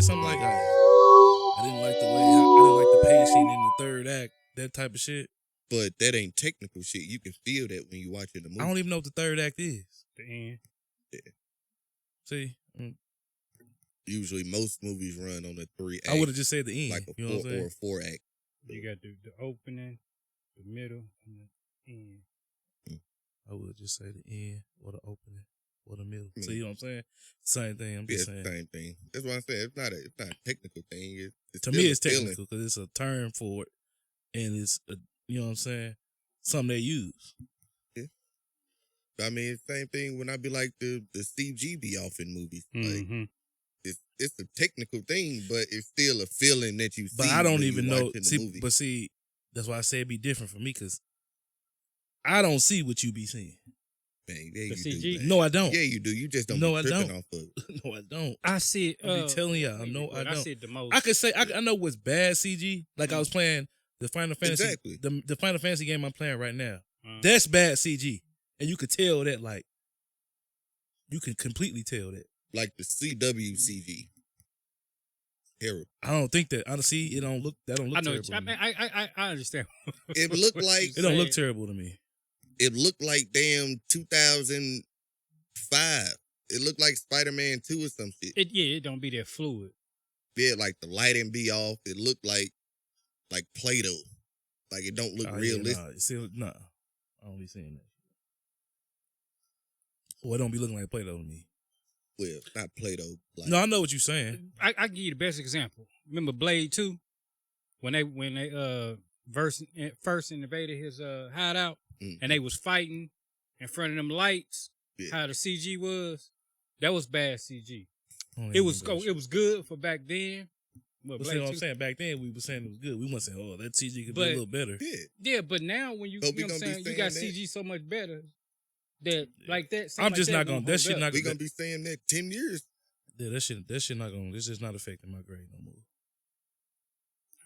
something like I didn't like the way I didn't like the pacing in the third act, that type of shit. But that ain't technical shit. You can feel that when you watching the movie. I don't even know what the third act is. The end. Yeah. See, Usually, most movies run on a 3 act. I would have just said the end. Like a you know 4 or a 4 act. You got the opening, the middle, and the end. I would just say the end or the opening or the middle. So you know what I'm saying? Same thing. I'm just saying. Same thing. That's what I'm saying. It's not a technical thing. It's to me, it's technical because it's a term for it, and it's you know what I'm saying, something they use. Yeah. I mean, same thing when I be like the CG be off in movies. Mm-hmm. Like it's a technical thing, but it's still a feeling that you see. But I don't even know. Movie. But see, that's why I say it'd be different for me because I don't see what you be seeing. Man, yeah, The you CG? do. Man. No, I don't. Yeah, you do. You just don't. No, be I tripping don't. Off of it. No, I don't. I see it. I be telling y'all. No, I don't. I see it the most. I could say I know what's bad CG. Like I was playing the Final Fantasy. Exactly. The Final Fantasy game I'm playing right now. That's bad CG, and you could tell that. Like you can completely tell that. Like the CW CG. Terrible. I don't think that. Honestly, it don't look. That don't look. I know. Terrible I understand. It looked like it don't look terrible to me. It looked like damn 2005. It looked like Spider-Man 2 or some shit. It don't be that fluid. Yeah, like the lighting be off. It looked like Play-Doh. Like it don't look realistic. Yeah, nah, I don't be seeing that. Well, it don't be looking like Play-Doh to me. Well, not Play-Doh. Like, No, I know what you're saying. I give you the best example. Remember Blade 2? When they first invaded his hideout and they was fighting in front of them lights, how the CG was, that was bad CG. It was good for back then. But see what I'm saying? Back then we were saying it was good. We weren't saying, oh, that CG could be a little better. Yeah, but now when you know what I'm saying, you got CG so much better that like that. I'm just not gonna. That shit not. We gonna be saying that 10 years. Yeah, that shit not gonna. This is not affecting my grade no more.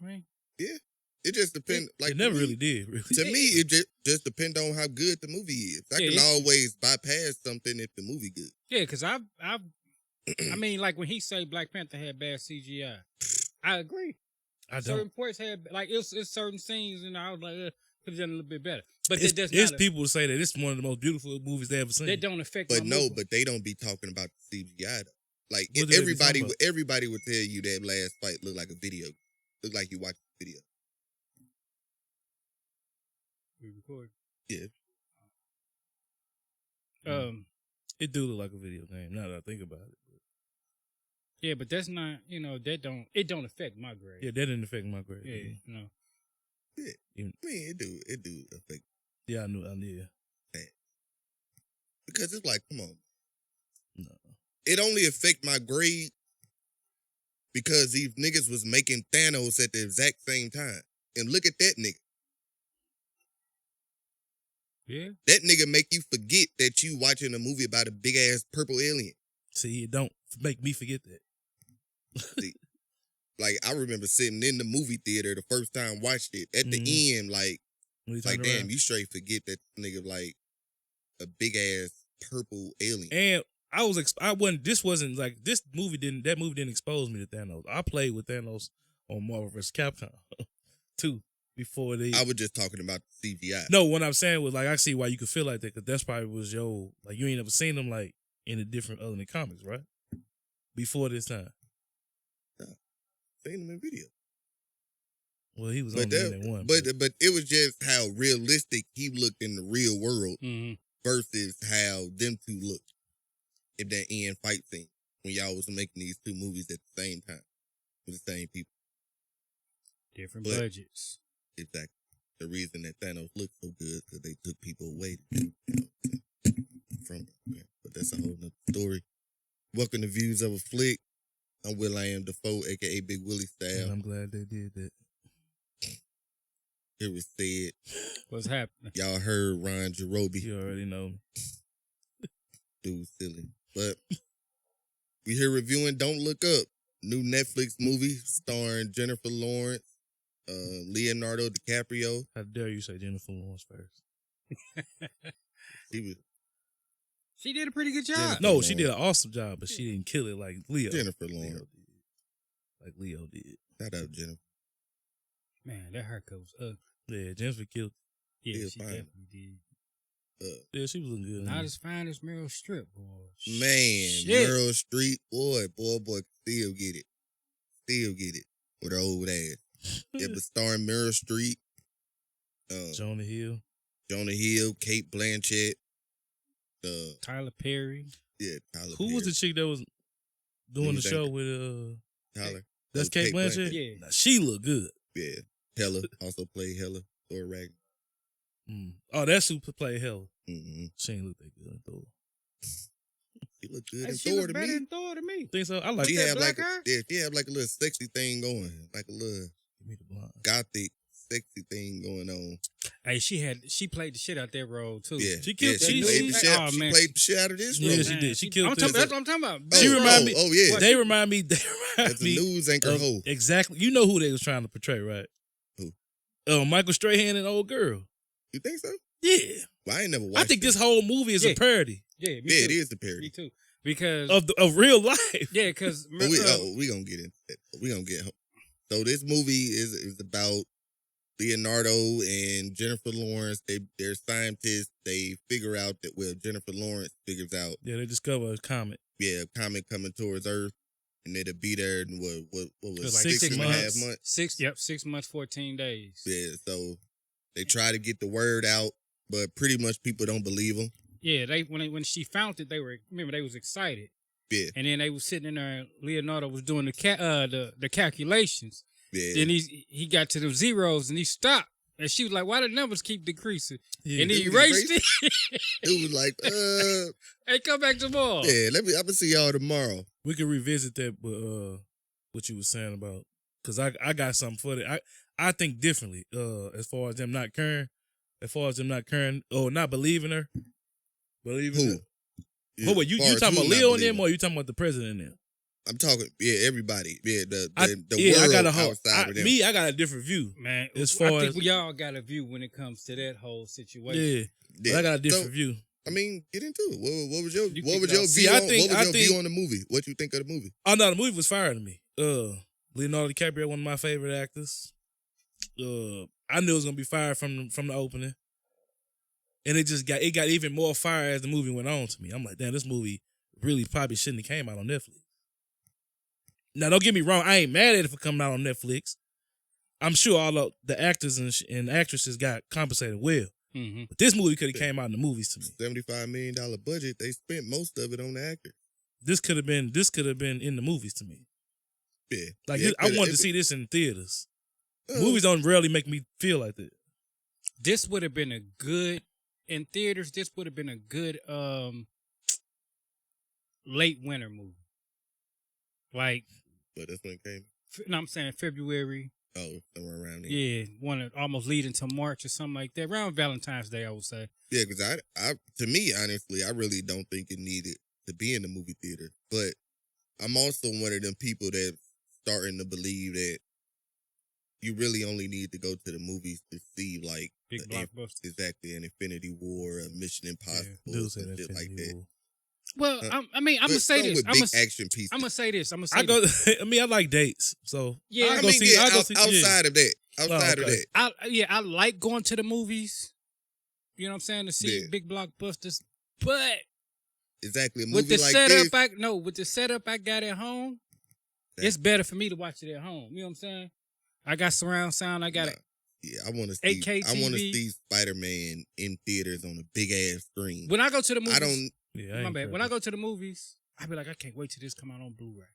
I mean, yeah, it just depends. Like it never really did. Really. To me, it just depends on how good the movie is. I can always bypass something if the movie good. Yeah, because I mean, like when he say Black Panther had bad CGI, I agree. I don't. Certain parts had like it's certain scenes, and I was like, could have done a little bit better. But it's people who say that it's one of the most beautiful movies they ever seen. That don't affect. But movie. but they don't be talking about the CGI though. Like everybody would tell you that last fight looked like a video. Looked like you watched a video. We record. Yeah. It do look like a video game. Now that I think about it. Yeah, but that's not. It don't affect my grade. Yeah, that didn't affect my grade. Yeah, Yeah, I mean, it do affect. Yeah, I knew. That. Because it's like, come on. No. It only affect my grade because these niggas was making Thanos at the exact same time. And look at that nigga. Yeah. That nigga make you forget that you watching a movie about a big ass purple alien. See, it don't make me forget that. See, like I remember sitting in the movie theater the first time watched it. At the end, like damn, you straight forget that nigga like a big ass purple alien. And that movie didn't expose me to Thanos. I played with Thanos on Marvel vs. Capcom too before they. I was just talking about the CGI. No, what I'm saying was like I see why you could feel like that because that's probably was like you ain't never seen them like in a different other than comics, right? Before this time. No, seen him in video. Well, he was only in that one. But it was just how realistic he looked in the real world versus how them two looked in that end fight scene when y'all was making these two movies at the same time with the same people. Different budgets. Exactly. The reason that Thanos looked so good because they took people away from him. But that's a whole nother story. Welcome to Views of a Flick. I'm Will I Am Defoe, a.k.a. Big Willie Style. And I'm glad they did that. It was said. What's happening? Y'all heard Ron Jarobi. You already know me. Dude, silly. But we here reviewing Don't Look Up, new Netflix movie starring Jennifer Lawrence, Leonardo DiCaprio. How dare you say Jennifer Lawrence first? She did a pretty good job. No, she did an awesome job, but she didn't kill it like Leo. Jennifer Lawrence. like Leo did. Shout out Jennifer. Man, that haircut was ugly. Yeah, Jennifer killed. Yeah, Yeah, she fine. definitely did. Yeah, she was looking good. Not as fine as Meryl Streep, boy. Man, Shit. Meryl Streep, boy, still get it. Still get it with her old ass. Yeah, but starring Meryl Streep, Jonah Hill. Jonah Hill, Kate Blanchett, Tyler Perry. yeah, Tyler Who was the chick that was doing you the think show that- with Tyler. That's Kate Blanchett? Yeah. Nah, she look good. Yeah. Hella also played Hella, Thor Ragnarok. Oh, that's who played Hell. Mm-hmm. She ain't look that good in Thor. She looked good Hey, in she Thor look to better me. than Thor to me. Think so? I like She that. had black like hair? she had like a little sexy thing going, like a little Give me the blonde. gothic sexy thing going on. Hey, she played the shit out that role too. Yeah, She killed- Yeah, she she- played the shit. oh, She man. played the shit out of this Yeah, role. she did. She I'm killed talking, this. that's what I'm talking about. She Oh, remind me- Oh yeah, They remind me as a news anchor of- hoe. exactly. You know who they was trying to portray, right? Who? Michael Strahan and old girl. You think so? Yeah. Well, I ain't never watched. I think this it. whole movie is a Yeah. parody Yeah, me Yeah, too. it is a Me parody. too. Because of real life. yeah, because But we gonna get into that. We gonna get. So this movie is about Leonardo and Jennifer Lawrence. They're scientists. They figure out that Jennifer Lawrence figures out Yeah, they discover a comet. a comet coming towards Earth, and it'll be there in what was It was like like 6 and a half months. months. 6 months, 14 days. Yeah, so they try to get the word out, but pretty much people don't believe them. Yeah, when she found it, they was excited. Yeah, And then they was sitting in there. And Leonardo was doing the calculations. yeah. Then he got to the zeros and he stopped. And she was like, "Why the numbers keep decreasing?" Yeah. And he It was erased it. It was like, Hey, come back tomorrow. yeah. I'm gonna see y'all tomorrow. We could revisit that, but what you were saying about, because I got something for that. I think differently. As far as them not caring, or not believing her. Believing her. Who? What were you As far as talking who about not Leo and believing? them, or you talking about the president and them? I'm talking, everybody. Yeah, the I world got a whole. outside of them. I got a different view. Man, As far I think as- we all got a view when it comes to that whole situation. Yeah, but I got a different view. I mean, get into it. What was your You what kick was it your off. view? See, I on, think- what was I your think- view on the movie? What you think of the movie? Oh no, the movie was fire to me. Leonardo DiCaprio, one of my favorite actors. I knew it was gonna be fire from the opening, and it got even more fire as the movie went on to me. I'm like, damn, this movie really probably shouldn't have came out on Netflix. Now, don't get me wrong, I ain't mad at it for coming out on Netflix. I'm sure all of the actors and actresses got compensated well, Mm-hmm. but this movie could have came out in the movies to me. $75 million budget. They spent most of it on the actor. This could have been in the movies to me. Yeah, Like yeah, I wanted to see this in theaters. Movies don't rarely make me feel like that. This would have been a good in theaters. This would have been a good late winter movie. Like, But that's when it came. no, I'm saying February. Oh, somewhere around there. Yeah, almost leading to March or something like that. Around Valentine's Day, I would say. Yeah, because to me, honestly, I really don't think it needed to be in the movie theater. But I'm also one of them people that's starting to believe that you really only need to go to the movies to see like Big blockbuster. exactly an Infinity War, a Mission Impossible, Dude some said shit like Infinity that. War. Well, I'm gonna say Some this. with I'm big gonna action pieces. say this. I'm gonna say I go. this. I mean, I like dates, so Yeah, I'll I go mean, see. I'll go see. outside of that, outside of okay. that, I like going to the movies. You know what I'm saying, to see Yeah. big blockbusters. But exactly a movie with the like setup, this. with the setup I got at home, Yeah. it's better for me to watch it at home. You know what I'm saying? I got surround sound. I got it. Yeah, I want to 8K see. I want to TV. see Spider-Man in theaters on a big ass screen. When I go to the movies, I don't. Yeah, my bad. When I go to the movies, I be like, I can't wait till this come out on Blu-ray.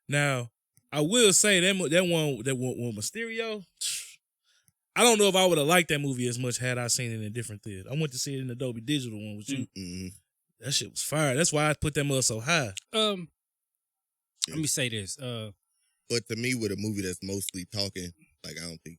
Now, I will say that one Mysterio. I don't know if I would have liked that movie as much had I seen it in a different theater. I went to see it in the Dolby Digital one with you. Mm-hmm. That shit was fire. That's why I put that mug so high. Let me say this. But to me, with a movie that's mostly talking, like I don't think.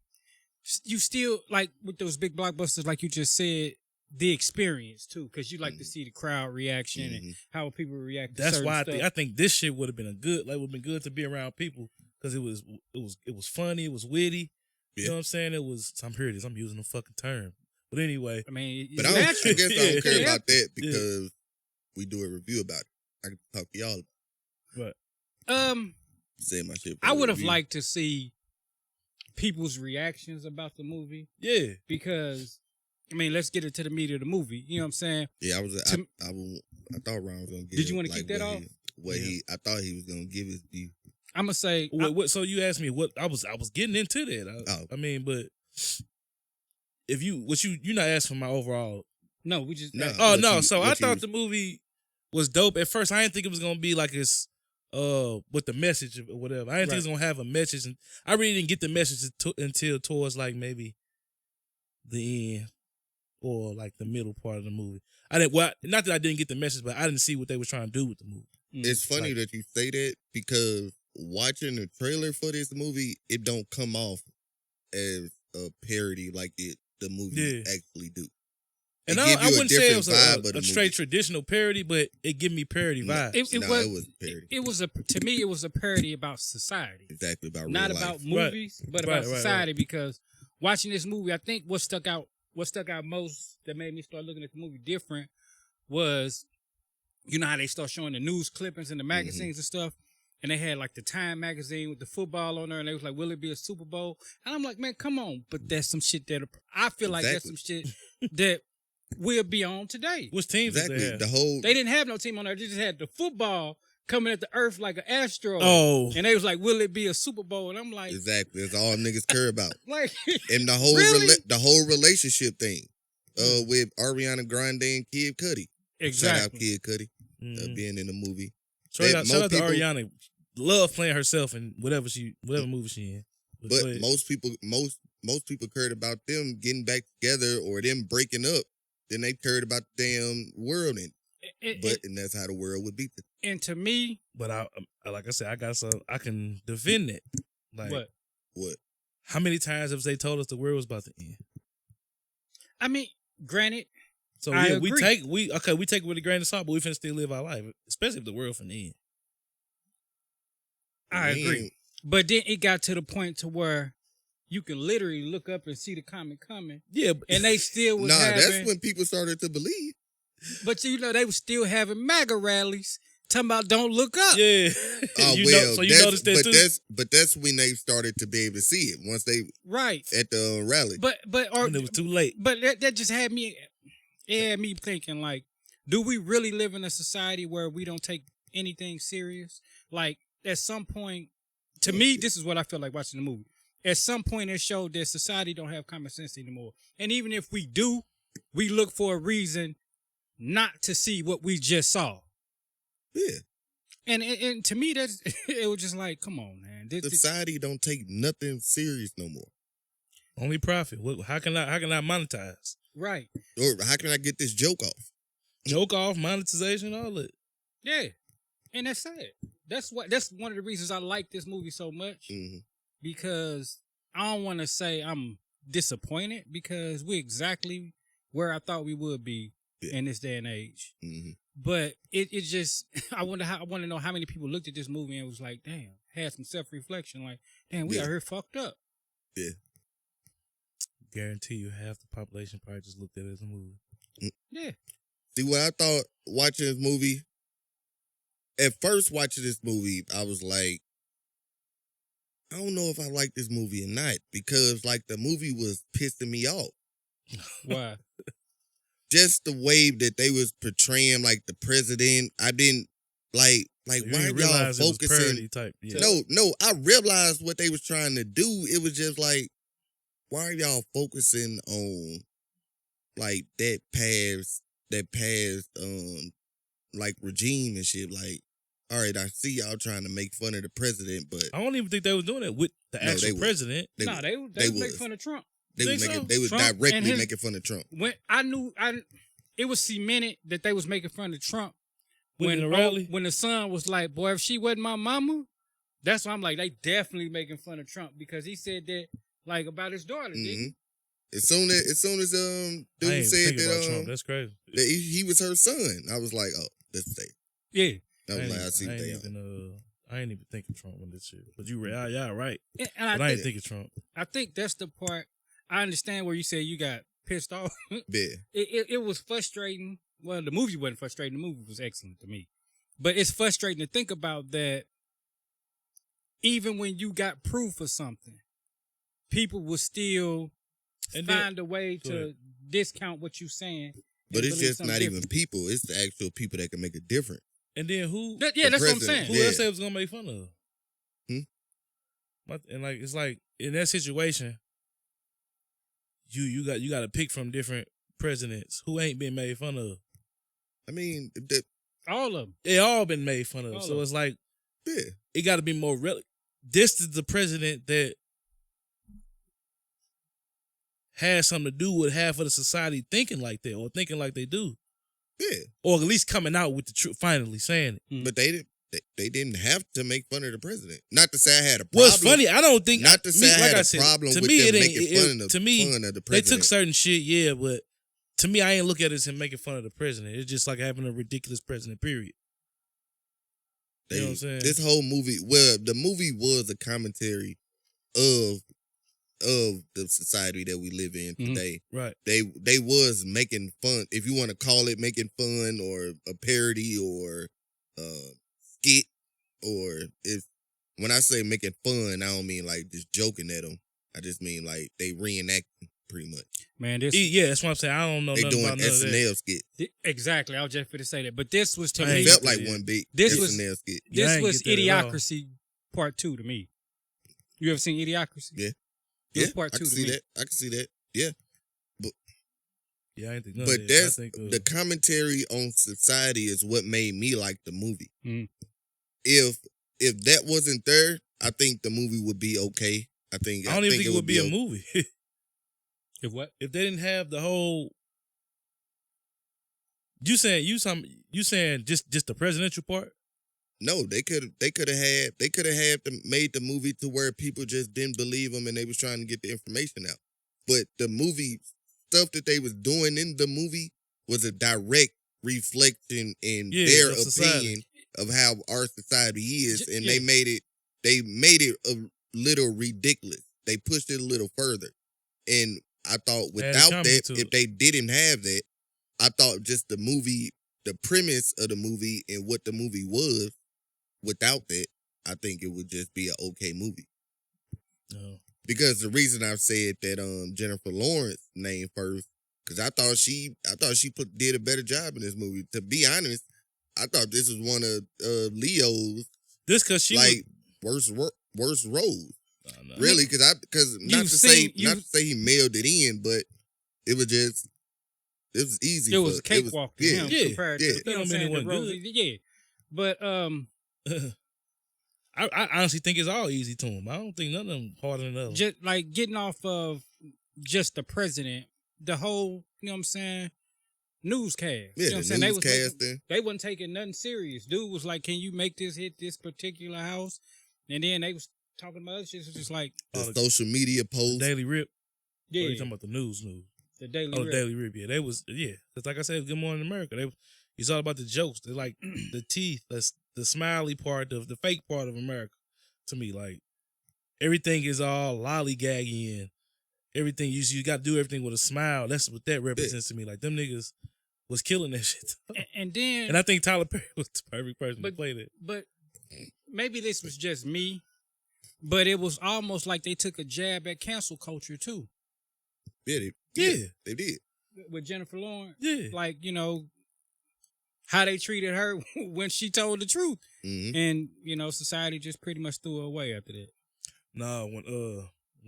You still like with those big blockbusters, like you just said, the experience too, because you like to see the crowd reaction and how people react. To That's certain why stuff. I think this shit would have been good to be around people because it was funny, it was witty. Yeah. You know what I'm saying? It was. I'm here it is. I'm using a fucking term, but anyway. I mean, But it's I natural. guess I don't care Yeah. about that because we do a review about it. I can talk to y'all about it. But Said my shit. I would have liked to see people's reactions about the movie. Yeah. Because, I mean, let's get into the meat of the movie. You know what I'm saying? Yeah, I thought Ron was gonna give. Did you want to keep that off? I thought he was gonna give his view. I'm gonna say. So you asked me what I was getting into that. I mean, but if you're not asking my overall. No, we just. No. Oh no! So I thought the movie was dope at first. I didn't think it was gonna be like this, with the message or whatever. I didn't think it was gonna have a message, and I really didn't get the message until towards like maybe the end or like the middle part of the movie. I didn't. Well, not that I didn't get the message, but I didn't see what they were trying to do with the movie. It's funny that you say that because watching the trailer for this movie, it don't come off as a parody like the movies actually do. And I wouldn't say it was a straight traditional parody, but it gave me parody vibes. It was a parody. To me, it was a parody about society. Exactly, about not real about life. movies, but about society. Because watching this movie, I think what stuck out most that made me start looking at the movie different was, you know how they start showing the news clippings and the magazines and stuff, and they had like the Time magazine with the football on there, and they was like, "Will it be a Super Bowl?" And I'm like, "Man, come on!" But that's some shit that I feel like that's some shit that we'll be on today. Which teams did they have? They didn't have no team on there. They just had the football coming at the earth like an asteroid. Oh. And they was like, "Will it be a Super Bowl?" And I'm like, exactly. That's all niggas care about. Like, and the whole really? The whole relationship thing with Ariana Grande and Kid Cudi. Exactly. Shout out Kid Cudi being in the movie. Shout out to Ariana. Love playing herself in whatever movie she in. But most people cared about them getting back together or them breaking up. Then they cared about the damn world, and that's how the world would be. And to me, but like I said, I can defend it. Like what? How many times have they told us the world was about to end? I mean, granted. So yeah, we take it with a grain of salt, but we finna still live our life, especially if the world finna end. I agree, but then it got to the point to where you can literally look up and see the comet coming. Yeah, and they still was that's when people started to believe. But you know, they were still having MAGA rallies talking about "Don't look up." Yeah. So you noticed that too. But that's when they started to be able to see it once they at the rally. But when it was too late. But that just had me thinking, like, do we really live in a society where we don't take anything serious? Like, at some point, to me, this is what I feel like watching the movie. At some point, it showed that society don't have common sense anymore. And even if we do, we look for a reason not to see what we just saw. Yeah. And to me, it was just like, come on, man. Society don't take nothing serious no more. Only profit. How can I monetize? Right. Or how can I get this joke off? Joke off, monetization, all that. Yeah. And that's sad. That's one of the reasons I like this movie so much. Mm-hmm. Because I don't want to say I'm disappointed, because we're exactly where I thought we would be in this day and age. Mm-hmm. But it just, I want to know how many people looked at this movie and was like, damn, had some self-reflection, like, damn, we out here fucked up. Yeah. Guarantee you half the population probably just looked at it as a movie. Yeah. See, what I thought watching this movie, at first watching this movie, I was like, I don't know if I like this movie or not, because like the movie was pissing me off. Why? Just the way that they was portraying like the president. I didn't like so why y'all focusing type. Yeah. No, I realized what they was trying to do. It was just like, why are y'all focusing on like that past like regime and shit? Like, all right, I see y'all trying to make fun of the president, but I don't even think they was doing that with the actual president. They was making fun of Trump. They was directly making fun of Trump. When it was cemented that they was making fun of Trump when the rally, when the son was like, "Boy, if she wasn't my mama," that's why I'm like, they definitely making fun of Trump, because he said that like about his daughter. Mm-hmm. As soon as dude said that Trump. That's crazy. That he was her son, I was like, oh, that's safe. Yeah. I was like, I see what they I ain't even thinking Trump on this shit. But y'all right. And I ain't thinking Trump. I think that's the part. I understand where you say you got pissed off. Yeah. It was frustrating. Well, the movie wasn't frustrating. The movie was excellent to me. But it's frustrating to think about that even when you got proof of something, people will still find a way to discount what you're saying. But it's just not even people. It's the actual people that can make a difference. And then who? That's what I'm saying. Who else they was gonna make fun of? And like it's like in that situation, you got to pick from different presidents who ain't been made fun of. I mean, all of them. They all been made fun of. So it's like, it got to be more relevant. This is the president that has something to do with half of the society thinking like that or thinking like they do. Yeah. Or at least coming out with the truth, finally saying it. But they didn't have to make fun of the president. Not to say I had a problem. Well, it's funny. I don't think. Not to say I had a problem with them making fun of the president. They took certain shit, yeah, but to me, I ain't look at it as him making fun of the president. It's just like having a ridiculous president, period. You know what I'm saying? This whole movie, the movie was a commentary of the society that we live in today. Right. They was making fun, if you want to call it making fun or a parody or skit, or when I say making fun, I don't mean like just joking at them. I just mean like they reenacting pretty much. Man, that's what I'm saying. I don't know. They nothing doing about SNL skit. Exactly. I was just going to say that, but this was to It me. felt like one big SNL skit. This was Idiocracy Part 2 to me. You ever seen Idiocracy? Yeah. It was Part 2 to me. I can see that. Yeah. I ain't think. But that's the commentary on society is what made me like the movie. If that wasn't there, I think the movie would be okay. I don't even think it would be a movie. If what? If they didn't have the whole. You saying just the presidential part? No, they could have made the movie to where people just didn't believe them and they was trying to get the information out. But the movie stuff that they was doing in the movie was a direct reflection in their opinion of how our society is, and they made it a little ridiculous. They pushed it a little further, and I thought without that, if they didn't have that, I thought just the movie, the premise of the movie and what the movie was, without that, I think it would just be an okay movie. No. Because the reason I've said that Jennifer Lawrence name first, because I thought she did a better job in this movie. To be honest, I thought this was one of Leo's worst roles. No. Really, because not to say he mailed it in, but it was easy. It was a cakewalk to him compared to you know what I'm saying. Yeah, but I honestly think it's all easy to him. I don't think none of them harder than others. Just like getting off of just the president, the whole, you know what I'm saying, newscast. Yeah, you know what I'm saying? They wasn't taking nothing serious. Dude was like, "Can you make this hit this particular house?" And then they was talking about other shit. It's just like the social media posts, Daily Rip. Yeah, you talking about the news? The Daily Rip. Daily Rip. Yeah, they was Cause like I said, Good Morning America. It's all about the jokes. They're like the teeth. That's the smiley part of the fake part of America. To me, like everything is all lollygaggy and everything. You got to do everything with a smile. That's what that represents to me. Like them niggas was killing that shit. And I think Tyler Perry was the perfect person to play that. But maybe this was just me. But it was almost like they took a jab at cancel culture too. Yeah, they did. With Jennifer Lawrence. Yeah. Like, you know, how they treated her when she told the truth. Mm-hmm. And, you know, society just pretty much threw her away after that. Nah, when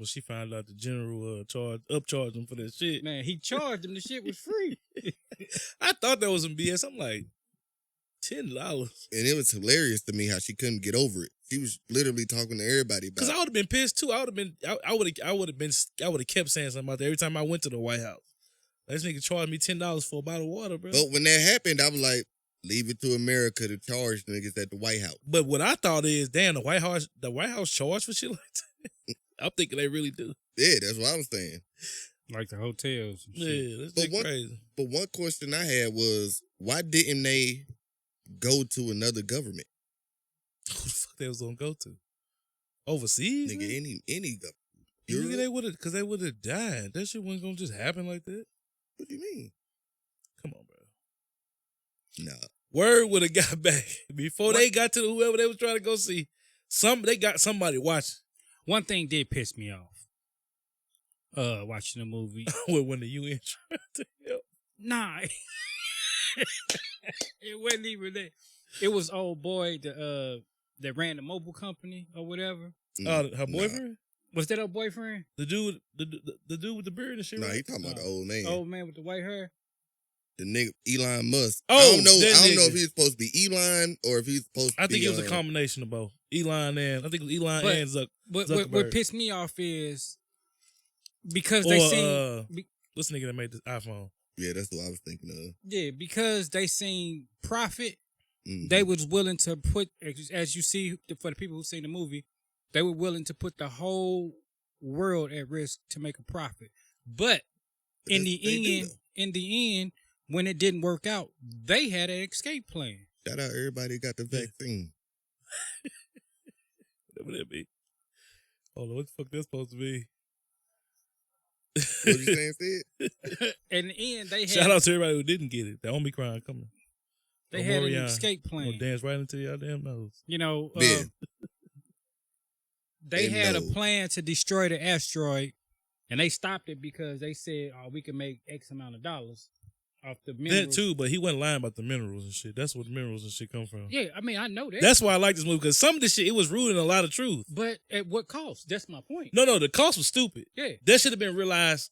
she found out the general upcharged him for that shit. Man, he charged him. The shit was free. I thought that was some BS. I'm like, $10. And it was hilarious to me how she couldn't get over it. She was literally talking to everybody about it. Because I would have been pissed too. I would have kept saying something about that every time I went to the White House. This nigga charged me $10 for a bottle of water, bro. But when that happened, I was like, leave it to America to charge niggas at the White House. But what I thought is, damn, the White House charged for shit like that. I'm thinking they really do. Yeah, that's what I was saying. Like the hotels and shit. Yeah, that's crazy. But one question I had was, why didn't they go to another government? Who the fuck they was gonna go to? Overseas? Nigga, any government. Nigga, they would have died. That shit wasn't gonna just happen like that. What do you mean? Come on, bro. Nah. Word would have got back before they got to whoever they was trying to go see. They got somebody watching. One thing did piss me off. Watching the movie. when the UN tried to help. Nah. It wasn't even that. It was old boy that ran the mobile company or whatever. Her boyfriend? Was that her boyfriend? The dude with the beard and shit. Nah, right? he talking about the old man. Old man with the white hair. The nigga Elon Musk. Oh, I don't know nigga. if he's supposed to be Elon or if he's supposed to be. I think it was a combination of both. Elon and Zuck. But Zuckerberg. what pissed me off is because they seen what's the nigga that made this iPhone? Yeah, that's what I was thinking of. Yeah, because they seen profit. Mm-hmm. They was willing to put, as you see, for the people who seen the movie, they were willing to put the whole world at risk to make a profit. But in the end, when it didn't work out, they had an escape plan. Shout out everybody got the vaccine. What would that be? Hold on, what the fuck that's supposed to be? What you saying, Sid? In the end, they had... Shout out to everybody who didn't get it. The Omicron coming. They had an escape plan. Gonna dance right into your damn nose. You know, Yeah. They had a plan to destroy the asteroid, and they stopped it because they said, "Oh, we can make X amount of dollars off the minerals." That too, but he wasn't lying about the minerals and shit. That's where the minerals and shit come from. Yeah, I mean, I know that. That's why I like this movie, because some of this shit, it was rooted in a lot of truth. But at what cost? That's my point. No, the cost was stupid. Yeah. That should have been realized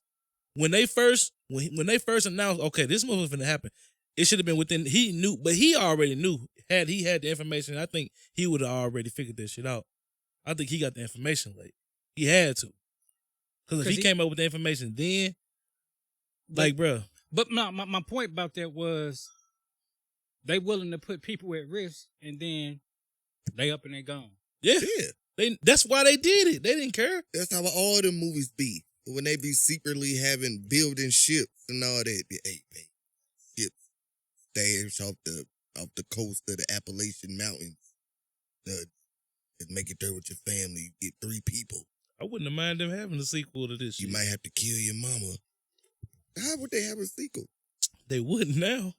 when they first announced, okay, this movie was going to happen. It should have been within, he knew, but he already knew. Had he had the information, I think he would have already figured that shit out. I think he got the information late. He had to. Because if he came up with the information then, like, bro. But my point about that was they willing to put people at risk, and then they up and they gone. Yeah. That's why they did it. They didn't care. That's how all the movies be. When they be secretly building ships and all that. Hey, ships stash off the coast of the Appalachian Mountains. Make it there with your family. You get 3 people. I wouldn't have minded them having a sequel to this shit. You might have to kill your mama. How would they have a sequel? They wouldn't now.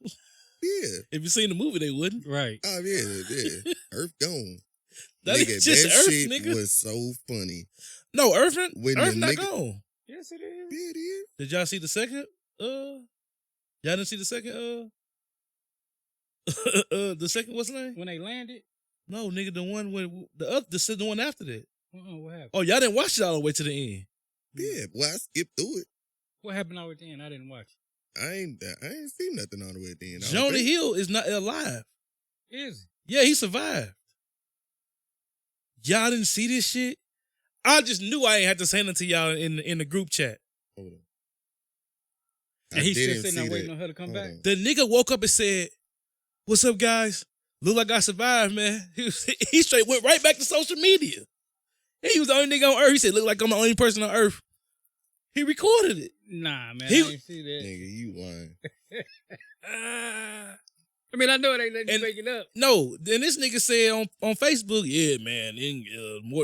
Yeah. If you seen the movie, they wouldn't. Right. Oh, yeah. Earth gone. That shit nigga. Was so funny. No, Earth not Yes, it is. Yeah, it is. Did y'all see the second? Y'all didn't see the second? The second, what's the name? When they landed? No, nigga, the one with the one after that. What happened? Oh, y'all didn't watch it all the way to the end. Yeah, well, I skipped through it. What happened over the end? I didn't watch it. I ain't seen nothing all the way at the end. Jonah Hill is not alive. Is he? Yeah, he survived. Y'all didn't see this shit? I just knew I ain't had to say nothing to y'all in the group chat. Hold on. And he's still sitting there waiting on her to come back? The nigga woke up and said, "What's up, guys? Look like I survived, man." He straight went right back to social media. He was the only nigga on Earth. He said, "Look like I'm the only person on Earth." He recorded it. Nah, man, I didn't see that. Nigga, you lying. I mean, I know it ain't letting you make it up. No, then this nigga said on Facebook, "Yeah, man,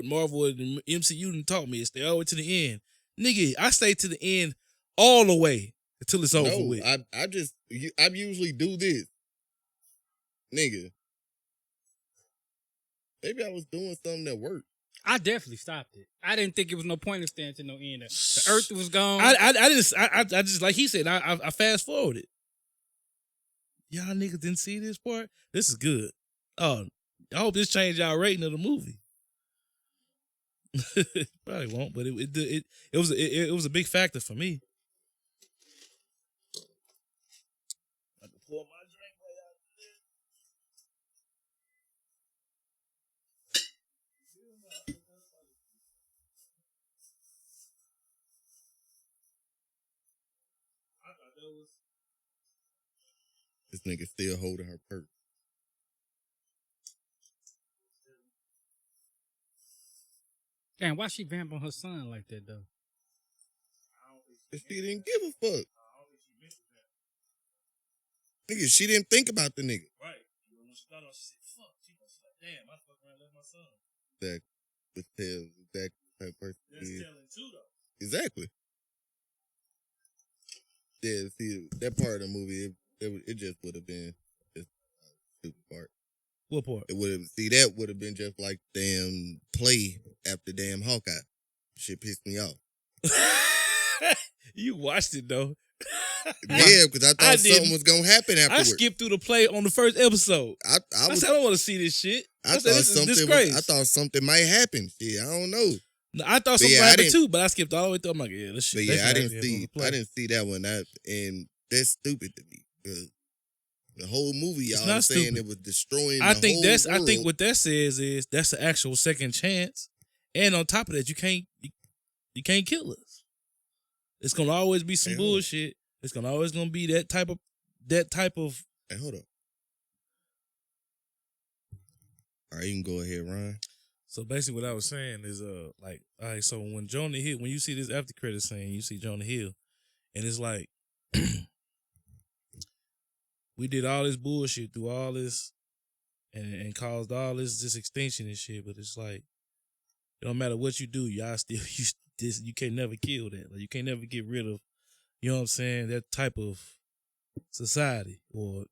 Marvel and the MCU done taught me to stay all the way to the end." Nigga, I stay to the end all the way until it's over with. I usually do this. Nigga. Maybe I was doing something that worked. I definitely stopped it. I didn't think it was no point in staying to no end. The Earth was gone. I just like he said, I fast forwarded. Y'all niggas didn't see this part? This is good. Oh, I hope this changed y'all rating of the movie. Probably won't, but it was a big factor for me. I can pour my drink right out there. I thought that was. This nigga still holding her purse. Damn, why she vamp on her son like that, though? She didn't give a fuck. Nigga, she didn't think about the nigga. Right. When she thought she said, fuck. She was like, damn, I fucking around and left my son. That would tell exactly that person That's is. telling too, though. Exactly. Yeah, see, that part of the movie, it just would have been just a stupid part. What part? That would have been just like damn play after damn Hawkeye. Shit pissed me off. You watched it though. Yeah, because I thought something was gonna happen afterwards. I skipped through the play on the first episode. I said I don't want to see this shit. I thought something might happen. Shit, I don't know. No, I thought something happened too, but I skipped all the way through. I'm like, yeah, this shit. But yeah, I didn't see that one. And that's stupid to me. The whole movie, y'all was saying it was destroying. I think what that says is that's the actual second chance, and on top of that, you can't kill us. It's gonna always be some bullshit. It's always gonna be that type of. Hey, hold up. All right, you can go ahead, Ryan. So basically, what I was saying is, like, all right. So when Jonah Hill, when you see this after credit scene, you see Jonah Hill, and it's like, we did all this bullshit through all this, and caused all this extinction and shit. But it's like, it don't matter what you do, y'all still you can't never kill that. Like, you can't never get rid of, you know what I'm saying, that type of society, or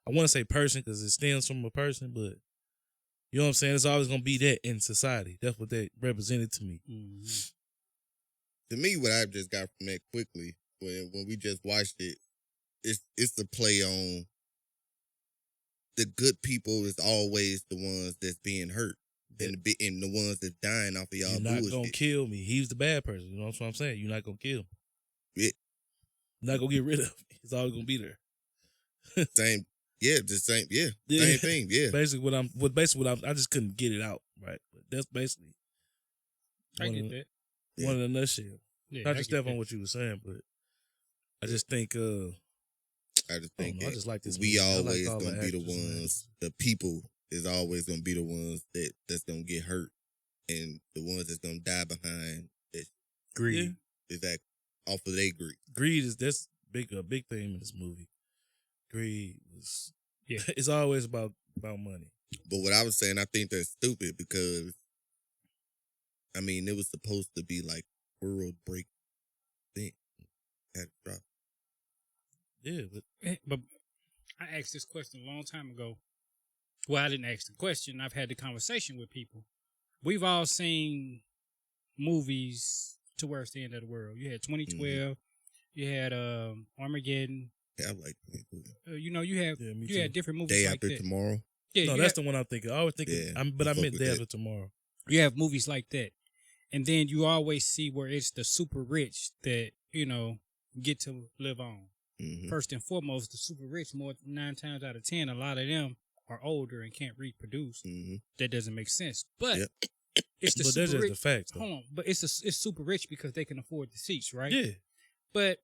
I want to say person because it stems from a person, but you know what I'm saying. It's always gonna be that in society. That's what that represented to me. Mm-hmm. To me, what I just got from that quickly when we just watched it, it's the play on the good people is always the ones that's being hurt. And the ones that's dying off of y'all bullshit. You're not gonna kill me. He's the bad person. You know what I'm saying? You're not gonna kill me. Yeah. You're not gonna get rid of him. He's always gonna be there. Same. Yeah, same thing. Yeah. Basically, I just couldn't get it out right. But that's basically. I get that. One in a nutshell. Yeah, Not to step on what you were saying, but I just think. I just like this. We always gonna be the ones. The people is always gonna be the ones that's gonna get hurt, and the ones that's gonna die behind that greed. Is that off of their greed? Greed is a big theme in this movie. Greed is it's always about money. But what I was saying, I think that's stupid because I mean it was supposed to be like world break thing. Had to drop. Yeah, but I asked this question a long time ago. Well, I didn't ask the question. I've had the conversation with people. We've all seen movies to where it's the end of the world. You had 2012. Mm-hmm. You had Armageddon. Yeah, I like 2012. You had different movies Day like After that. Tomorrow. Yeah, that's the one I'm thinking. I always think, but I meant Day After Tomorrow. You have movies like that, and then you always see where it's the super rich that get to live on. Mm-hmm. First and foremost, the super rich, 9 times out of 10, a lot of them are older and can't reproduce. Mm-hmm. That doesn't make sense. But it's but that's just the facts. Hold on, but it's super rich because they can afford the seats, right? Yeah. But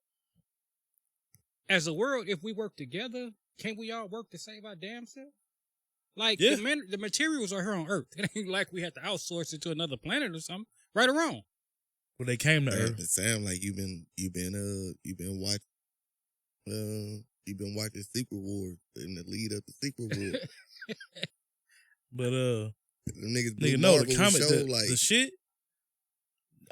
as a world, if we work together, can't we all work to save our damn self? Like the materials are here on Earth. It ain't like we have to outsource it to another planet or something. Right or wrong? Well, they came to Earth. It sounds like you've been watching Secret Wars in the lead up to Secret Wars. But nigga, no, the comment, the shit.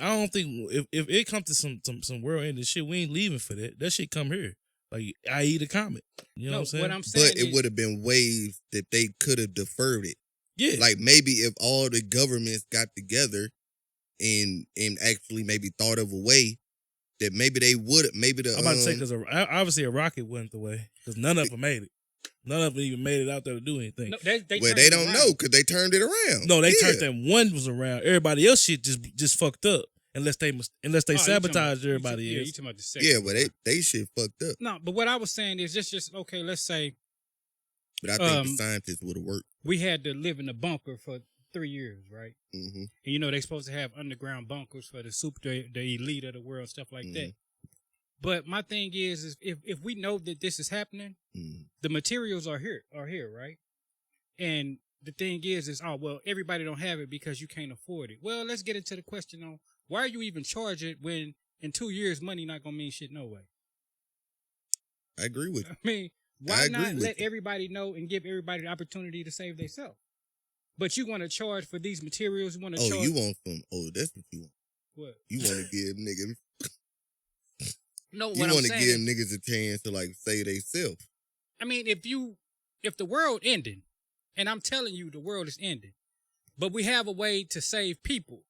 I don't think if it comes to some world ending shit, we ain't leaving for that. That shit come here, like i.e. the comet. You know what I'm saying? What I'm saying, but it would have been ways that they could have deferred it. Yeah, like maybe if all the governments got together and actually maybe thought of a way. That maybe they would. Maybe the. I'm about to say because obviously a rocket went the way because none of them made it. None of them even made it out there to do anything. No, they don't know because they turned it around. No, they turned that one was around. Everybody else shit just fucked up unless they sabotaged everybody else. You talking about the second? Yeah, but they shit fucked up. No, but what I was saying is just okay. Let's say. But I think the scientists would have worked. We had to live in a bunker for 3 years, right? Mm-hmm. And they're supposed to have underground bunkers for the elite of the world, stuff like that. But my thing is if we know that this is happening, the materials are here, right? And the thing is everybody don't have it because you can't afford it. Well, let's get into the question on why are you even charge it when in 2 years money not gonna mean shit no way. I agree with you. I mean, why not let everybody know and give everybody the opportunity to save themselves? But you want to charge for these materials? You want to charge? You want some? Oh, that's what you want. What? You want to give niggas? No, you want to give niggas a chance to like save themselves. I mean, if the world ended and I'm telling you, the world is ending. But we have a way to save people.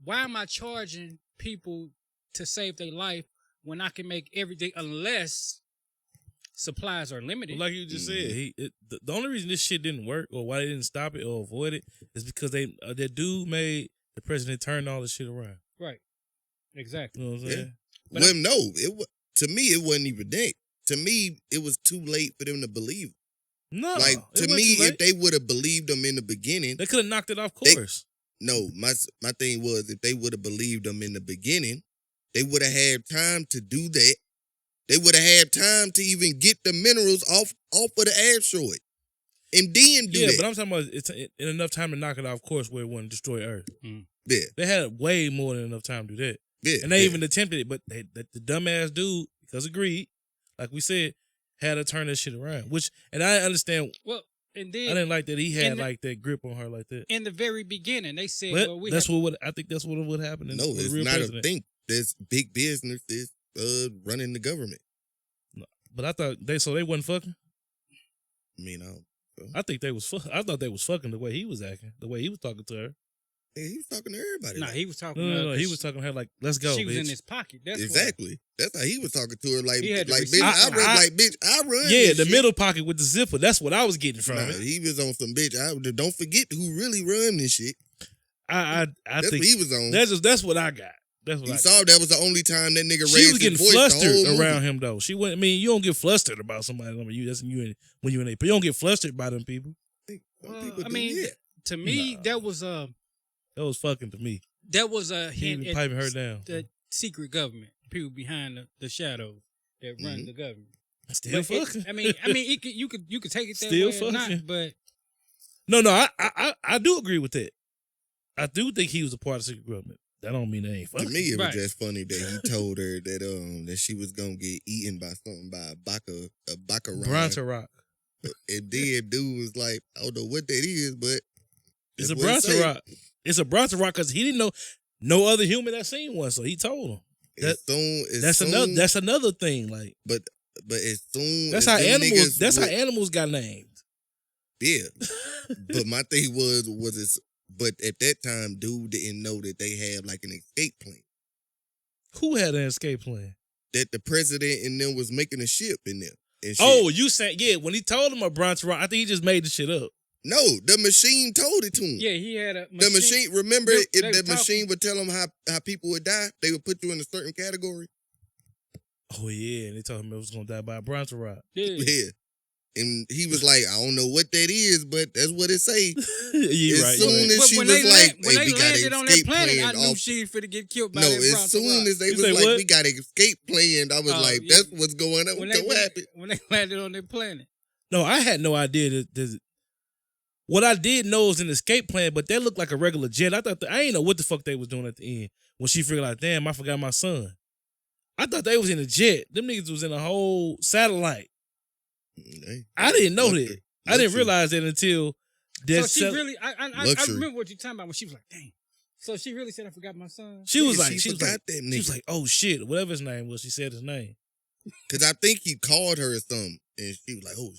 Why am I charging people to save their life when I can make everything, unless supplies are limited? Like you just said, the only reason this shit didn't work or why they didn't stop it or avoid it is because that dude made the president turn all this shit around. Right. Exactly. You know what I'm saying? But well, no, to me it wasn't even that. To me, it was too late for them to believe. No, Like to me, if they would have believed them in the beginning, they could have knocked it off course. No, my thing was if they would have believed them in the beginning, they would have had time to do that. They would have had time to even get the minerals off of the asteroid, and then do that. Yeah, but I'm talking about it's in enough time to knock it off course where it wouldn't destroy Earth. Mm. Yeah, they had way more than enough time to do that. Yeah, and they even attempted it, but the dumbass dude, because of greed, like we said, had to turn that shit around. And I understand. Well, and then I didn't like that he had like that grip on her like that. In the very beginning, they said, but "Well, I think that's what would happen." No, it's real not president. a thing. There's big businesses running the government. No, but I thought they wasn't fucking. I mean, I think they was. I thought they was fucking the way he was acting, the way he was talking to her. Yeah, he was talking to everybody. No, he was talking. No, he was talking to her like, "Let's go." She was bitch. in his pocket. That's exactly. That's how he was talking to her. Like, bitch, I run. Yeah, the shit. middle pocket with the zipper. That's what I was getting from it. He was on some bitch. Don't forget who really run this shit. I that's think what he was on. That's what I got. That's what he I saw. got. That was the only time that nigga she raised was getting his voice flustered around him though. She wouldn't. I mean, you don't get flustered about somebody. That's when you and they. But you don't get flustered by them people. I mean, to me, that was fucking to me. That was a hint at piping her down. The secret government, people behind the shadows that run the government. Still fucking. You could take it that still way fucking. or not, but no, I do agree with that. I do think he was a part of secret government. That don't mean they ain't fucking. To me, it was just funny that he told her that she was gonna get eaten by something by a baccarat. Rock. And then dude was like, I don't know what that is, but it's a Bronzerock. It's a Bronzerock because he didn't know no other human that seen one, so he told him. That's another thing. Like, but as soon that's as how animals. That's how animals got named. Yeah, but my thing was it's. But at that time, dude didn't know that they had like an escape plan. Who had an escape plan? That the president and them was making a ship in there. And shit. Oh, you saying when he told him a Bronzerock, I think he just made the shit up. No, the machine told it to him. Yeah, he had a machine. The machine, remember, the machine would tell him how people would die. They would put you in a certain category. Oh, yeah, and they told him it was going to die by a Bronzerock. Yeah. And he was like, I don't know what that is, but that's what it say. You're as right. soon as she was like, when they we got landed an on that escape planet, plan. I knew she finna get killed by no, that as soon as they was like, we got an escape plan, I was like, that's what's going on. What happened? When they landed on that planet. No, I had no idea that what I did know is an escape plan, but that looked like a regular jet. I ain't know what the fuck they was doing at the end when she figured out, damn, I forgot my son. I thought they was in a jet. Them niggas was in a whole satellite. I didn't know that. I didn't realize that until that. So she really, I remember what you're talking about when she was like, dang. So she really said, I forgot my son. She was like, oh shit, whatever his name was, she said his name. Because I think he called her or something, and she was like, oh.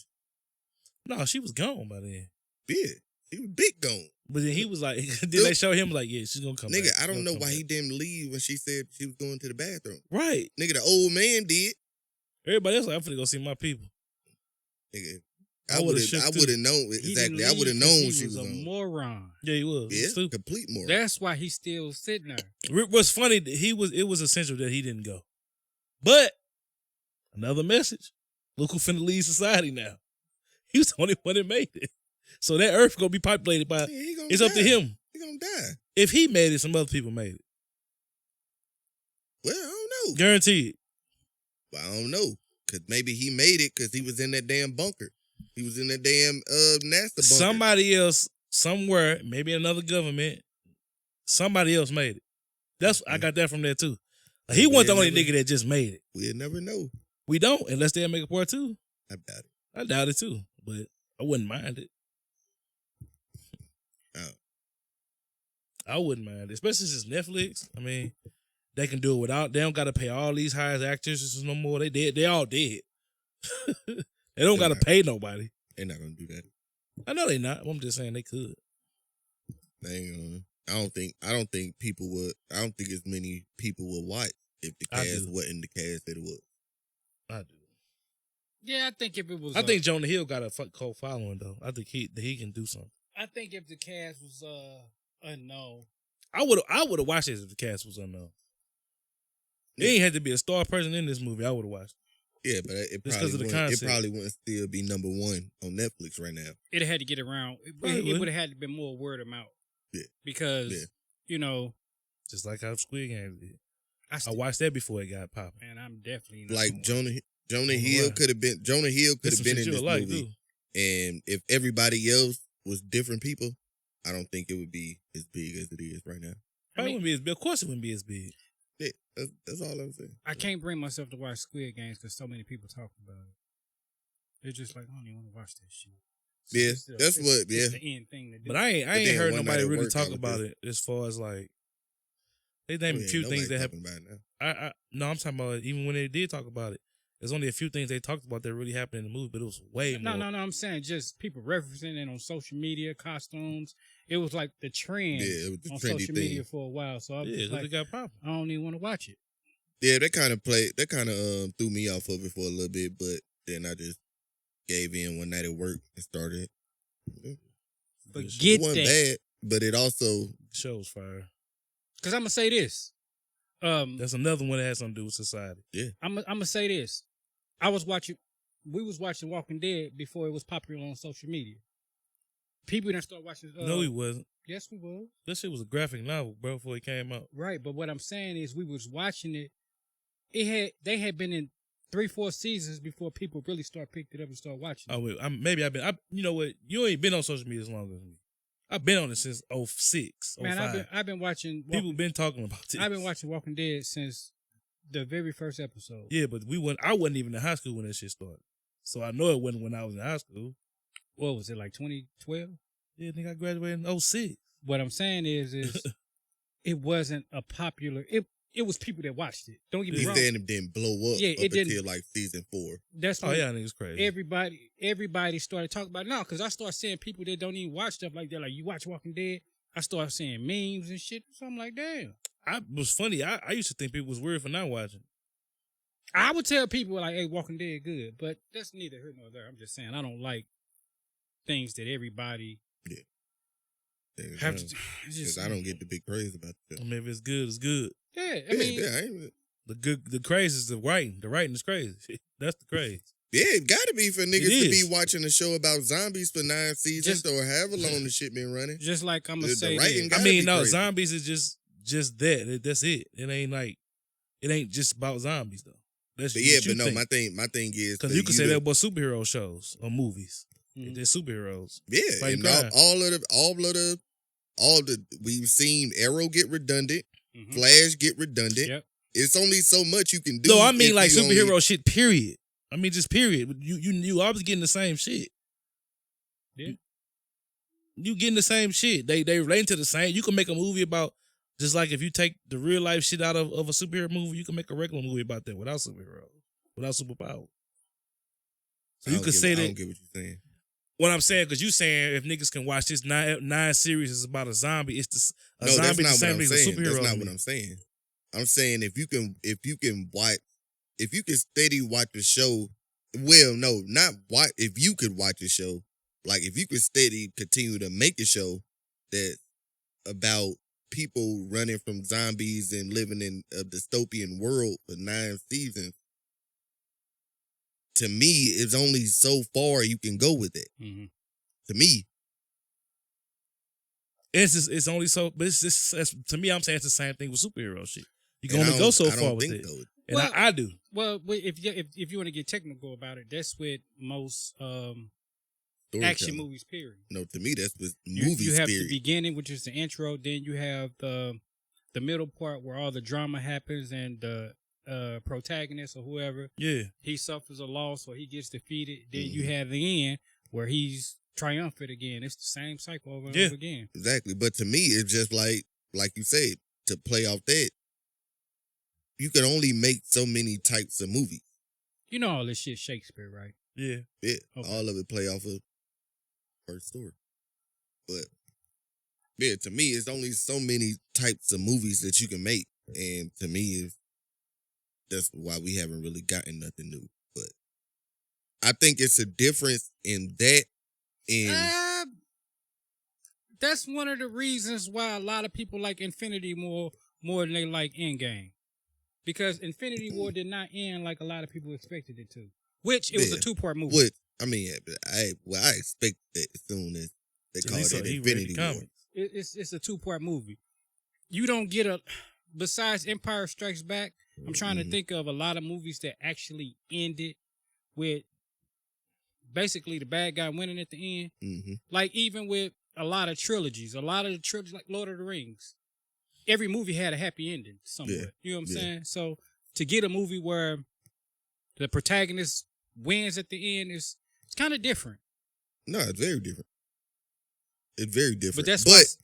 No, she was gone by then. Yeah, she was big gone. But then he was like, did they show him like, yeah, she's gonna come nigga, back. I don't know why he didn't leave when she said she was going to the bathroom. Right. Nigga, the old man did. Everybody else like, I'm finna go see my people. Nigga, I would have known exactly. I would have known she was a moron. Yeah, he was. Yeah, complete moron. That's why he's still sitting there. What's funny, it was essential that he didn't go. But another message. Look who finna leave society now. He was the only one that made it. So that Earth gonna be populated by. It's up to him. He gonna die. If he made it, some other people made it. Well, I don't know. Guaranteed. Well, I don't know. Cause maybe he made it because he was in that damn bunker. He was in that damn NASA bunker. Somebody else, somewhere, maybe another government, somebody else made it. I got that from there too. Like, he wasn't the only nigga that just made it. We'll never know. We don't, unless they make a part two. I doubt it. I doubt it too, but I wouldn't mind it. Oh. I wouldn't mind it, especially since it's Netflix. I mean, they can do it without. They don't got to pay all these hired actresses no more. They dead. They all dead. They don't got to pay nobody. They're not gonna do that. I know they not. I'm just saying they could. They ain't gonna. I don't think people would. I don't think as many people would watch if the cast wasn't the cast that it was. I do. Yeah, I think if it was, I think Jonah Hill got a cult following though. I think he can do something. I think if the cast was unknown, I would have watched it if the cast was unknown. It ain't had to be a star person in this movie. I would have watched. Yeah, but it probably wouldn't still be number one on Netflix right now. It had to get around. It would have had to be more word of mouth. Yeah, because you know, just like how Squid Game did. I watched that before it got popping. And I'm definitely not like Jonah Hill could have been in this movie. Dude. And if everybody else was different people, I don't think it would be as big as it is right now. Wouldn't be as big. Of course, it wouldn't be as big. Yeah, that's all I'm saying. I can't bring myself to watch Squid Games because so many people talk about it. They're just like, I don't even want to watch that shit. So it's the end thing to do. But I ain't heard nobody really talk about it as far as like they named a few things that happened. No, I'm talking about even when they did talk about it. There's only a few things they talked about that really happened in the movie, but it was way more. No. I'm saying just people referencing it on social media, costumes. It was like the trend on social media for a while. So I was like, it got popping. I don't even want to watch it. Yeah, that kind of threw me off of it for a little bit, but then I just gave in one night at work and started. But it wasn't bad, but it also shows fire. Because I'm gonna say this. That's another one that has something to do with society. Yeah, I'm gonna say this. We was watching Walking Dead before it was popular on social media. People didn't start watching. No, he wasn't. Yes, we was. That shit was a graphic novel, bro, before it came out. Right, but what I'm saying is we was watching it. They had been in 3-4 seasons before people really picked it up and start watching it. Oh, wait, you know what? You ain't been on social media as long as me. I've been on it since 06, 05. Man, I've been watching. People been talking about it. I've been watching Walking Dead since the very first episode. Yeah, but I wasn't even in high school when that shit started. So I know it wasn't when I was in high school. What was it, like 2012? Yeah, I think I graduated in 06. What I'm saying is it wasn't a popular. It was people that watched it. Don't get me wrong. It didn't blow up. Yeah, it didn't until like season 4. That's when I think it's crazy. Everybody started talking about it now because I started seeing people that don't even watch stuff like that. Like, you watch Walking Dead? I started seeing memes and shit. So I'm like, damn. It was funny. I used to think people was weird for not watching. I would tell people like, hey, Walking Dead good, but that's neither here nor there. I'm just saying I don't like things that everybody have to. Because I don't get the big praise about it. I mean, if it's good, it's good. Yeah, I mean, the craze is the writing. The writing is crazy. That's the craze. Yeah, it got to be for niggas to be watching a show about zombies for 9 seasons or however long the shit been running. Just like I'm gonna say, I mean, no, zombies is just that. That's it. It ain't just about zombies though. That's but no, my thing is because you can say that about superhero shows or movies. Mm-hmm. They're superheroes. Yeah, and all the we've seen Arrow get redundant, Flash get redundant. Yep. It's only so much you can do. No, I mean like superhero shit. Period. I mean just period. You always getting the same shit. Yeah. You getting the same shit. They relate to the same. You can make a movie about just like if you take the real life shit out of a superhero movie, you can make a regular movie about that without superheroes, without superpower. So you could say that. I don't get what you're saying. What I'm saying, because you saying if niggas can watch this nine series is about a zombie, it's a zombie the same thing as a superhero. That's not what I'm saying. I'm saying if you can steady watch the show, well, no, not watch. If you could watch a show, like if you could steady continue to make a show that's about people running from zombies and living in a dystopian world for 9 seasons, to me, it's only so far you can go with it. Mm-hmm. To me. It's only so, but it's to me, I'm saying it's the same thing with superhero shit. You can only go so far with it. And I do. Well, if you want to get technical about it, that's with most action movies, period. No, to me, that's with movies, You have period. the beginning, which is the intro. Then you have the middle part where all the drama happens and the protagonist or whoever, he suffers a loss or he gets defeated. Then you have the end where he's triumphant again. It's the same cycle over and over again. Exactly. But to me, it's just like you said, to play off that, you can only make so many types of movies. You know all this shit Shakespeare, right? Yeah. Yeah. Okay. All of it play off of. first story. But yeah, to me, it's only so many types of movies that you can make, and to me, that's why we haven't really gotten nothing new. But I think it's a difference in that. And that's one of the reasons why a lot of people like Infinity more than they like Endgame, because Infinity War did not end like a lot of people expected it to. Which it was a 2-part movie. Which I mean, I expect that as soon as they call it Infinity War. It's a 2-part movie. You don't get besides Empire Strikes Back. I'm trying to think of a lot of movies that actually ended with basically the bad guy winning at the end. Mm-hmm. Like even with a lot of trilogies, like Lord of the Rings, every movie had a happy ending somewhere. Yeah. You know what I'm saying? So to get a movie where the protagonist wins at the end it's kind of different. No, it's very different. It's very different. But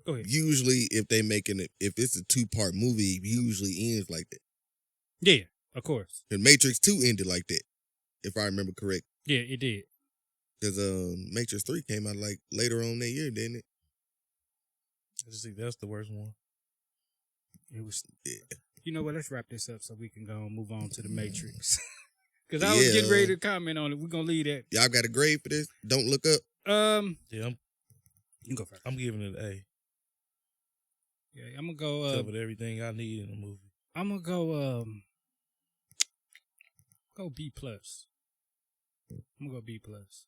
go ahead. Usually, if it's a 2-part movie, it usually ends like that. Yeah, of course. And Matrix 2 ended like that, if I remember correct. Yeah, it did. Because Matrix 3 came out like later on that year, didn't it? I just think that's the worst one. It was. Yeah. You know what? Let's wrap this up so we can go and move on to the Matrix. Because I was getting ready to comment on it. We're gonna leave that. Y'all got a grade for this? Don't look up. Yeah, you can go first. I'm giving it an A. Yeah, I'm gonna go. Covered everything I need in the movie. I'm gonna go. Go B plus. I'm gonna go B plus.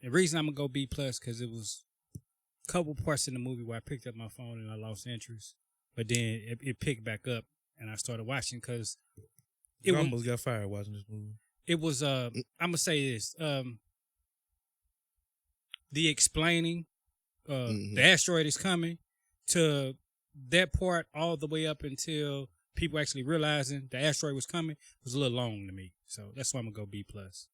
The reason I'm gonna go B plus because it was a couple parts in the movie where I picked up my phone and I lost interest, but then it picked back up and I started watching because I almost got fired watching this movie. It was I'm gonna say this the explaining the asteroid is coming to that part all the way up until people actually realizing the asteroid was coming was a little long to me. So that's why I'm gonna go B plus.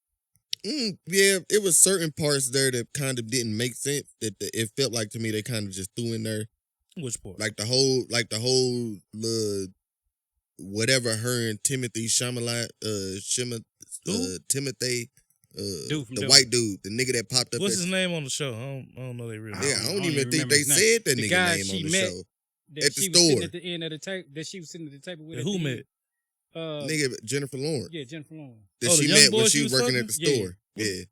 Yeah, it was certain parts there that kind of didn't make sense. That it felt like to me they kind of just threw in there. Which part? Like the whole whatever her and Timothy Chalamet, Timothy, the white dude, the nigga that popped up. What's his name on the show? I don't know they real name. Yeah, I don't even think they said that nigga name on the show. At the store. At the end of the table, that she was sitting at the table with. Who met? Nigga, Jennifer Lawrence. Yeah, Jennifer Lawrence. That she met when she was working at the store. Yeah.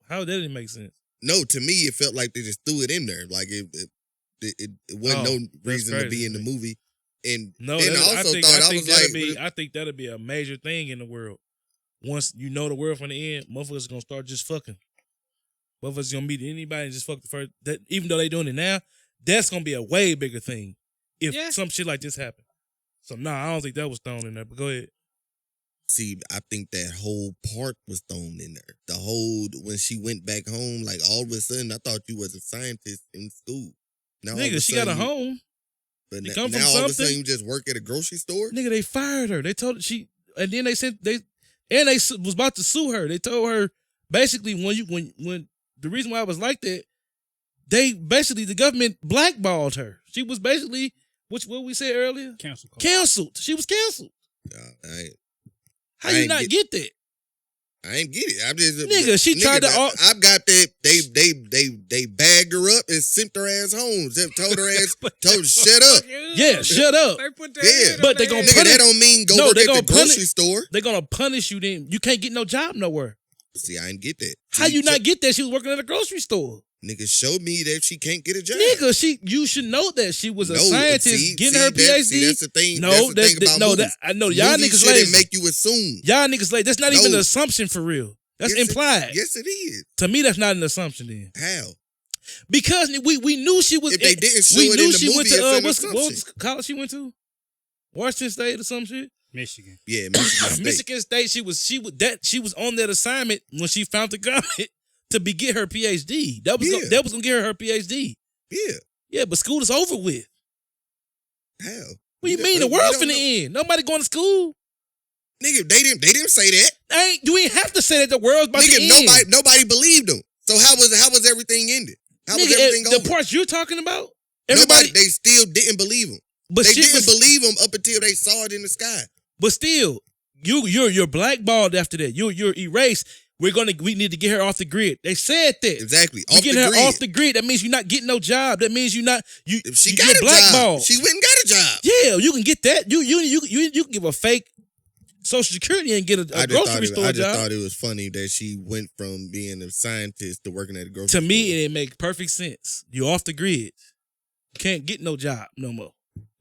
How did it make sense? No, to me, it felt like they just threw it in there. Like it wasn't no reason to be in the movie. And no, then I think that'll be a major thing in the world. Once you know the world from the end, motherfuckers gonna start just fucking. Motherfuckers gonna meet anybody and just fuck the first. That even though they doing it now, that's gonna be a way bigger thing if some shit like this happened. So I don't think that was thrown in there. But go ahead. See, I think that whole part was thrown in there. The whole when she went back home, like all of a sudden, I thought you was a scientist in school. Now, nigga, she got a home. But now all of a sudden you just work at a grocery store? Nigga, they fired her. They told her and then they was about to sue her. They told her basically when the reason why it was like that, the government blackballed her. She was basically what we said earlier? Canceled. She was canceled. How you not get that? I ain't get it. I'm just nigga. She tried to. I've got that. They bagged her up and sent her ass home. Told her to shut up. Yeah, shut up. But they gonna punish. That don't mean go work at the grocery store. They gonna punish you. Then you can't get no job nowhere. See, I didn't get that. How you not get that? She was working at a grocery store. Nigga showed me that she can't get a job. Nigga, you should know that she was a scientist getting her PhD. That's the thing. I know y'all niggas lazy. Make you assume. Y'all niggas lazy. That's not even an assumption for real. That's implied. Yes, it is. To me, that's not an assumption. Then how? Because we knew she was. If they didn't show it in the movie, it's an what college she went to? Washington State or some shit. Michigan. Yeah, Michigan State. Michigan State. She was on that assignment when she found the government to get her PhD. That was gonna get her PhD. Yeah. Yeah, but school is over with. How? What do you mean? The world's finna end. Nobody going to school. Nigga, they didn't say that. You ain't have to say that the world's about to end. Nobody believed them. So how was everything ended? How was everything over? The parts you're talking about? They still didn't believe them. But they didn't believe them up until they saw it in the sky. But still, you're blackballed after that. You're erased. We need to get her off the grid. They said that. Exactly. We getting her off the grid. That means you're not getting no job. That means if she got a blackballed. job. She went and got a job. Yeah, you can get that. You can give a fake Social Security and get a grocery store job. I just thought it was funny that she went from being a scientist to working at a grocery store. To me, it makes perfect sense. You're off the grid. You can't get no job no more.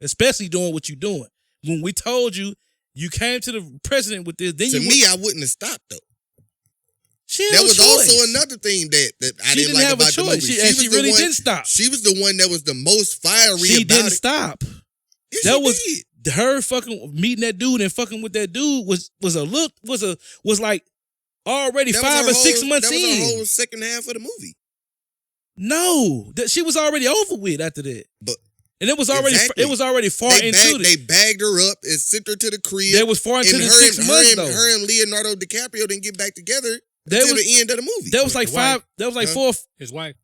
Especially doing what you're doing. When we told you, you came to the president with this. Then I wouldn't have stopped though. That was also another thing that I didn't like about the movie. She really didn't stop. She was the one that was the most fiery. She didn't stop. Yes, that was her fucking meeting that dude and fucking with that dude was like already 5 or 6 months in. That was the whole second half of the movie. No, she was already over with after that. And it was already far into They bagged her up and sent her to the crib. They was far into the 6 months though. Her and Leonardo DiCaprio didn't get back together until the end of the movie. That was like four. His wife.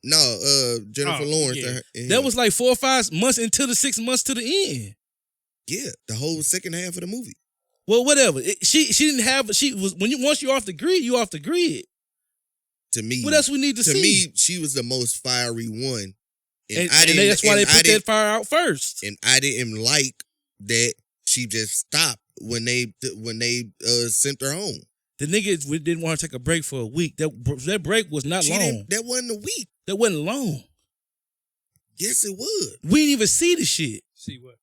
No, Jennifer Lawrence. Yeah. That was like 4 or 5 months into the 6 months to the end. Yeah, the whole second half of the movie. Well, whatever. She didn't have. She was once you're off the grid, you off the grid. To me, what else we need to see? To me, she was the most fiery one, and that's why they put that fire out first. And I didn't like that she just stopped when they sent her home. The niggas didn't want to take a break for a week. That break was not long. That wasn't a week. That wasn't long. Yes, it was. We didn't even see the shit. See what?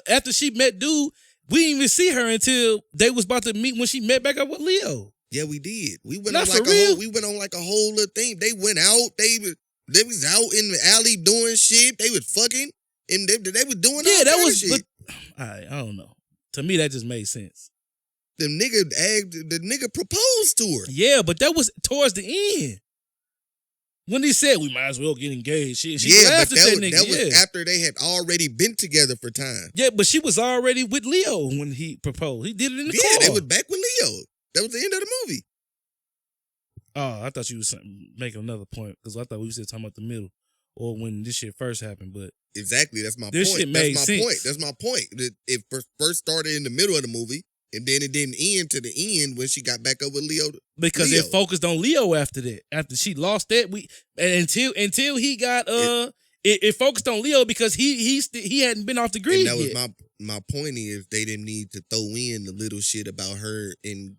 After she met dude, we didn't even see her until they was about to meet when she met back up with Leo. Yeah, we did. We went not on like for real. We went on like a whole little thing. They went out. They was out in the alley doing shit. They was fucking and they was doing all that was shit. But I don't know. To me, that just made sense. The nigga proposed to her. Yeah, but that was towards the end. When he said we might as well get engaged, she laughed at that nigga. That was after they had already been together for time. Yeah, but she was already with Leo when he proposed. He did it in the car. Yeah, they was back with Leo. That was the end of the movie. Oh, I thought you was making another point because I thought we were still talking about the middle or when this shit first happened. But exactly, that's my this point. Shit made sense. That's my point. It first started in the middle of the movie. And then it didn't end to the end when she got back up with Leo. Because it focused on Leo after that. After she lost that, until he got it focused on Leo because he hadn't been off the grid and that yet. was my point is they didn't need to throw in the little shit about her and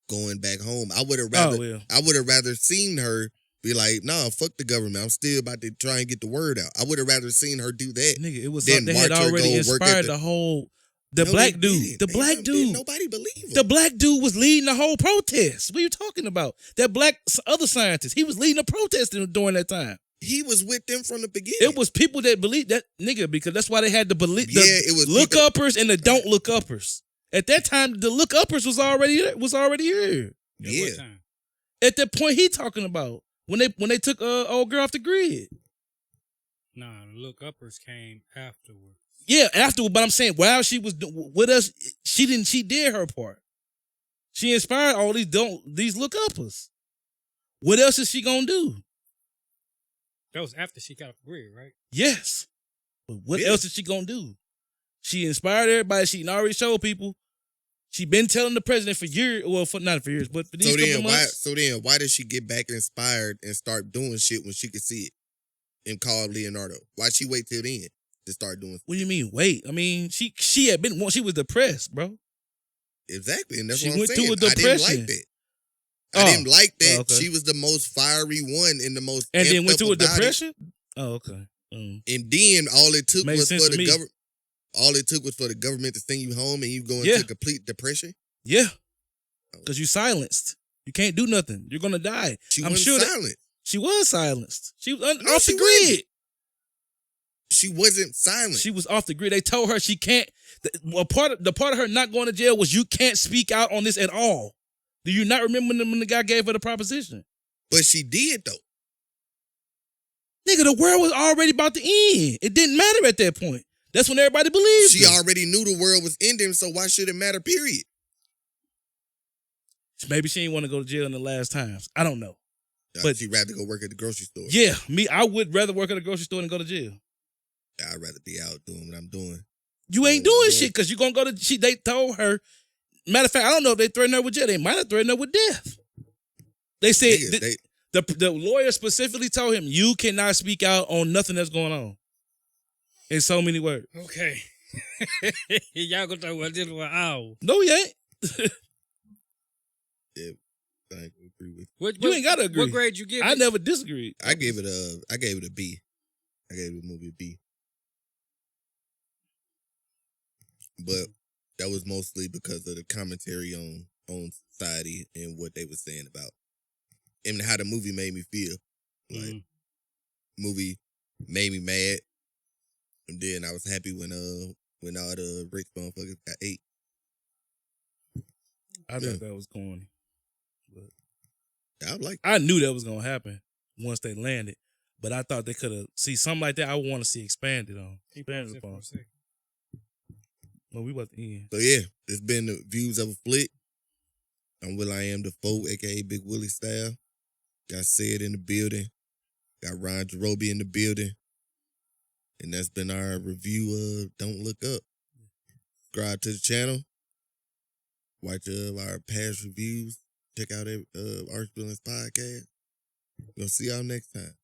going back home. I would have rather seen her be like, nah, fuck the government. I'm still about to try and get the word out. I would have rather seen her do that. Nigga, it was they had already inspired the whole. Black dude. The black dude. Nobody believed him. The black dude was leading the whole protest. What are you talking about? That black other scientist. He was leading the protest during that time. He was with them from the beginning. It was people that believed that nigga because that's why they had the believe. It was look uppers and the don't look uppers. At that time, the look uppers was already here. Yeah. At that point, he talking about when they took old girl off the grid. Nah, the look uppers came afterwards. Yeah, afterward, but I'm saying while she was with us, she did her part. She inspired all these look uppers. What else is she gonna do? That was after she got off the grid, right? Yes. But what else is she gonna do? She inspired everybody. She already showed people. She been telling the president for years. Well, not for years, but for these couple months. So then, why did she get back inspired and start doing shit when she could see it and call Leonardo? Why'd she wait till then to start doing? What do you mean wait? I mean, she had been. She was depressed, bro. Exactly, and that's she what I'm went saying. through a depression. I didn't like that. I didn't like that. Okay. She was the most fiery one and the most. And then went to a depression. Oh, okay. And then all it took Made was sense for the to me. government. All it took was for the government to send you home and you go into complete depression. Yeah, because you silenced. You can't do nothing. You're gonna die. She wasn't silent. She was silenced. She was off the grid. She wasn't silent. She was off the grid. They told her she can't. The part of her not going to jail was you can't speak out on this at all. Do you not remember when the guy gave her the proposition? But she did though. Nigga, the world was already about to end. It didn't matter at that point. That's when everybody believed She her. already knew the world was ending, so why should it matter, period? Maybe she didn't want to go to jail in the last times. I don't know. But she'd rather go work at the grocery store. Yeah, I would rather work at a grocery store than go to jail. I'd rather be out doing what I'm doing. You ain't doing shit because you're going to go to... They told her, Matter of fact, I don't know if they threatened her with jail. They might have threatened her with death. They said the lawyer specifically told him, you cannot speak out on nothing that's going on. In so many words. Okay. Y'all gonna talk about this for an hour. No, he ain't. Yeah, I agree with you. Ain't gotta agree. What grade you give it? I never disagreed. I gave it a B. I gave the movie a B. But that was mostly because of the commentary on society and what they were saying about and how the movie made me feel. Like movie made me mad. And then I was happy when all the rich motherfuckers got ate. I thought that was corny. But I knew that was gonna happen once they landed. But I thought they could have see something like that. I would want to see expanded on. Expanded upon. Well, we about to end. So yeah, it's been the Views of a Flick. I'm Will I Am the Foe, aka Big Willie Style. Got Sid in the building. Got Ron Jerobi in the building. And that's been our review of Don't Look Up. Subscribe to the channel. Watch our past reviews. Check out Arch Villains Podcast. We'll see y'all next time.